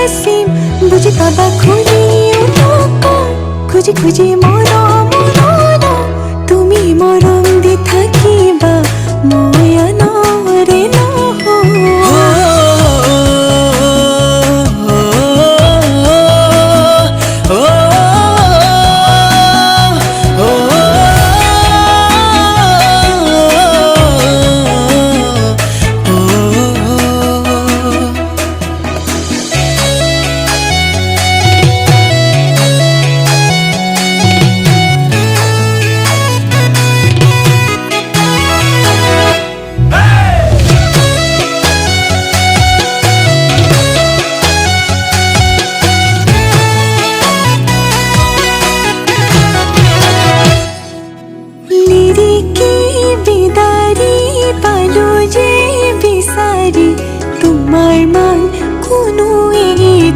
কাছিম বুজি পাবা খুলি খুজি খুজি মৰম তুমি মৰম দি থাকিবা মই আনৰে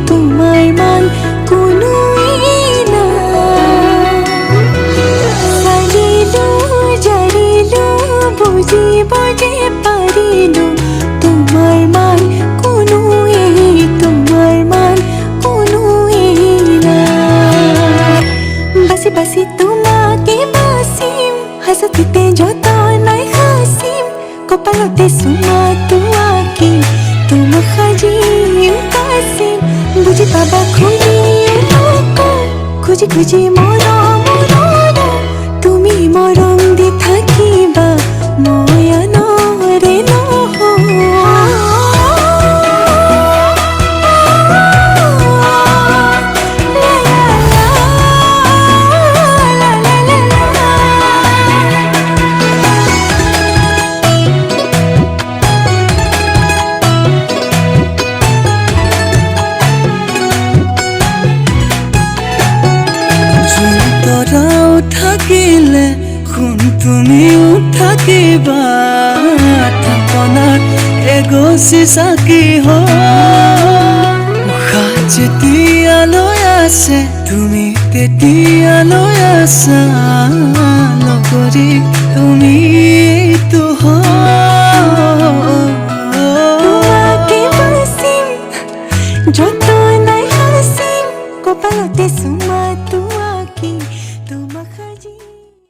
তোমাৰ মান কোনোৱেই নাই চালিলো জাৰিলো বুজিব যে পাৰিলো তোমাৰ মান কোনোৱেই নাই বাছি বাছি তোমাকে বাচিম হাসতিতে যতনাই হাসিম কপালতে চুমাটো আঁকিম তোমাক সাজিম কাছিম বুজি পাবা খুলি খুজি খুজি মৰম তুমি মৰম দি থাকিবা মই আনৰে থাকিলে শুন তুমিও থাকিবা থাপনাত এগছি চাকি উশাহ যেতিয়ালৈ আছে তুমি তেতিয়ালৈ আছা নকৰি তুমি তোমাকে বাচিম যতনাই হাচিম কপালতে